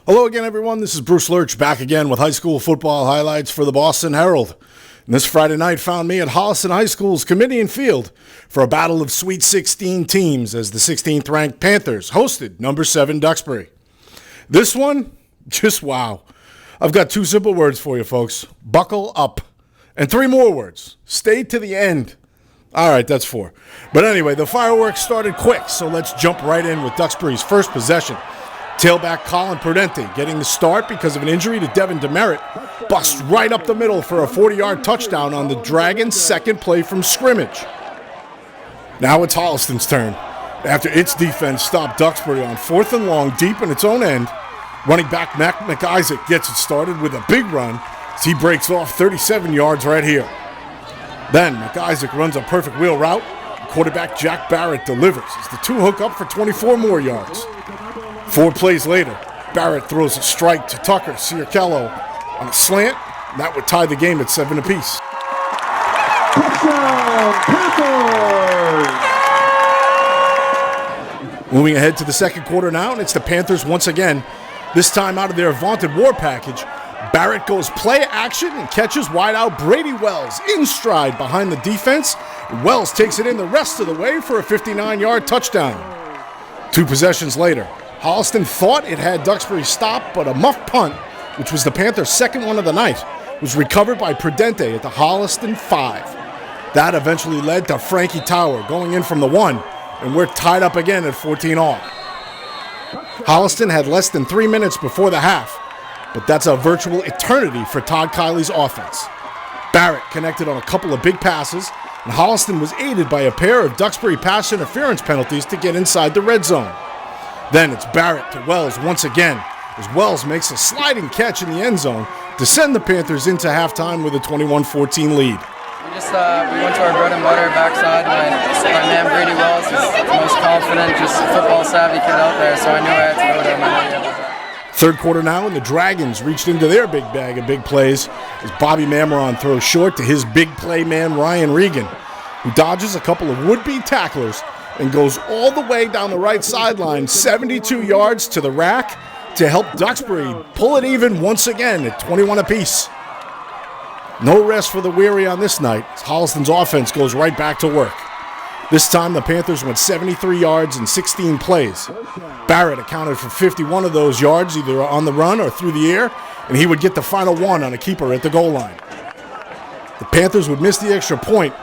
Hello again, everyone. This is Bruce Lurch back again with high school football highlights for the Boston Herald. And this Friday night found me at Holliston High School's Comedian Field for a battle of Sweet 16 teams as the 16th-ranked Panthers hosted number 7 Duxbury. This one, just wow. I've got 2 simple words for you, folks. Buckle up. And 3 more words. Stay to the end. All right, that's 4. But anyway, the fireworks started quick, so let's jump right in with Duxbury's first possession. Tailback Colin Prudente getting the start because of an injury to Devin Demerit. Bust right up the middle for a 40-yard touchdown on the Dragons' second play from scrimmage. Now it's Holliston's turn. After its defense stopped Duxbury on 4th and long deep in its own end, running back McIsaac gets it started with a big run as he breaks off 37 yards right here. Then McIsaac runs a perfect wheel route. Quarterback Jack Barrett delivers as the 2 hook up for 24 more yards. 4 plays later, Barrett throws a strike to Tucker Ciarcello on a slant, and that would tie the game at 7 apiece. Moving ahead to the second quarter now, and it's the Panthers once again, this time out of their vaunted war package. Barrett goes play action and catches wideout Brady Wells in stride behind the defense. Wells takes it in the rest of the way for a 59-yard touchdown. 2 possessions later, Holliston thought it had Duxbury stopped, but a muff punt, which was the Panthers' second one of the night, was recovered by Prudente at the Holliston 5. That eventually led to Frankie Tower going in from the 1, and we're tied up again at 14-all. Holliston had less than 3 minutes before the half, but that's a virtual eternity for Todd Kiley's offense. Barrett connected on a couple of big passes, and Holliston was aided by a pair of Duxbury pass interference penalties to get inside the red zone. Then it's Barrett to Wells once again, as Wells makes a sliding catch in the end zone to send the Panthers into halftime with a 21-14 lead. We went to our bread and butter backside. My man Brady Wells is the most confident, just football savvy kid out there, so I knew I had to go to him. Third quarter now, and the Dragons reached into their big bag of big plays as Bobby Mameron throws short to his big play man Ryan Regan, who dodges a couple of would-be tacklers and goes all the way down the right sideline, 72 yards to the rack to help Duxbury pull it even once again at 21 apiece. No rest for the weary on this night as Holliston's offense goes right back to work. This time the Panthers went 73 yards in 16 plays. Barrett accounted for 51 of those yards either on the run or through the air, and he would get the final one on a keeper at the goal line. The Panthers would miss the extra point,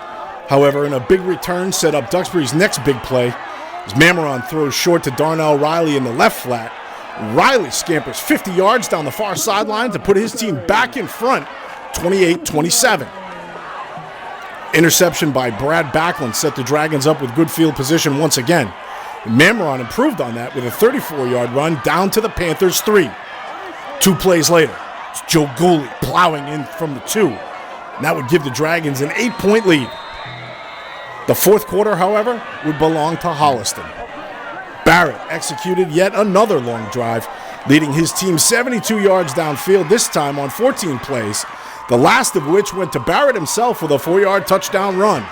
however, in a big return set up Duxbury's next big play as Mameron throws short to Darnell Riley in the left flat. Riley scampers 50 yards down the far sideline to put his team back in front, 28-27. Interception by Brad Backlund set the Dragons up with good field position once again. Mameron improved on that with a 34-yard run down to the Panthers' 3. 2 plays later, it's Joe Gooley plowing in from the 2. And that would give the Dragons an 8-point lead. The fourth quarter, however, would belong to Holliston. Barrett executed yet another long drive, leading his team 72 yards downfield, this time on 14 plays, the last of which went to Barrett himself with a 4-yard touchdown run.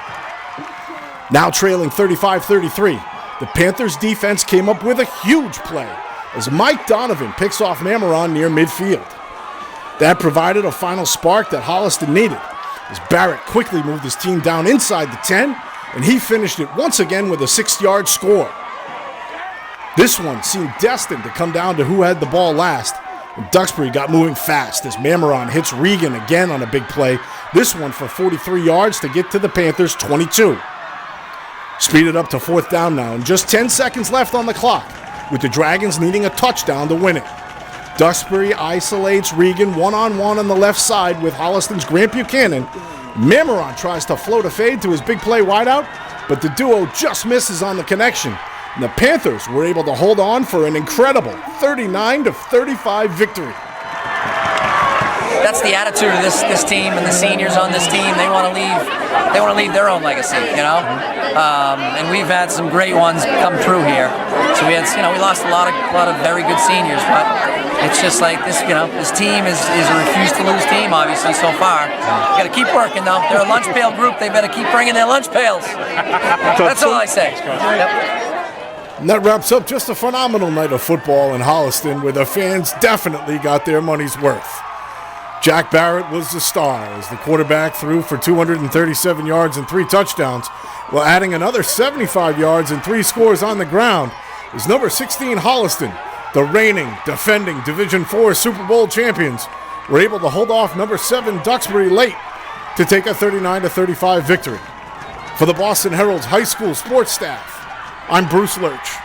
Now trailing 35-33, the Panthers' defense came up with a huge play as Mike Donovan picks off Mameron near midfield. That provided a final spark that Holliston needed, as Barrett quickly moved his team down inside the 10, and he finished it once again with a 6-yard score. This one seemed destined to come down to who had the ball last, and Duxbury got moving fast as Mameron hits Regan again on a big play, this one for 43 yards to get to the Panthers' 22. Speeded up to 4th down now, and just 10 seconds left on the clock, with the Dragons needing a touchdown to win it. Duxbury isolates Regan one-on-one on the left side with Holliston's Grant Buchanan. Mameron tries to float a fade to his big play wideout, but the duo just misses on the connection. And the Panthers were able to hold on for an incredible 39-35 victory. That's the attitude of this team and the seniors on this team. They want to leave their own legacy, you know. And we've had some great ones come through here. So we lost a lot of very good seniors, but it's just like this, this team is a refuse to lose team, obviously, so far. Got to keep working, though. They're a lunch pail group. They better keep bringing their lunch pails. That's all I say. Yep. And that wraps up just a phenomenal night of football in Holliston, where the fans definitely got their money's worth. Jack Barrett was the star as the quarterback threw for 237 yards and 3 touchdowns, while adding another 75 yards and 3 scores on the ground is number 16 Holliston, the reigning, defending Division IV Super Bowl champions, were able to hold off number 7 Duxbury late to take a 39-35 victory. For the Boston Herald's high school sports staff, I'm Bruce Lurch.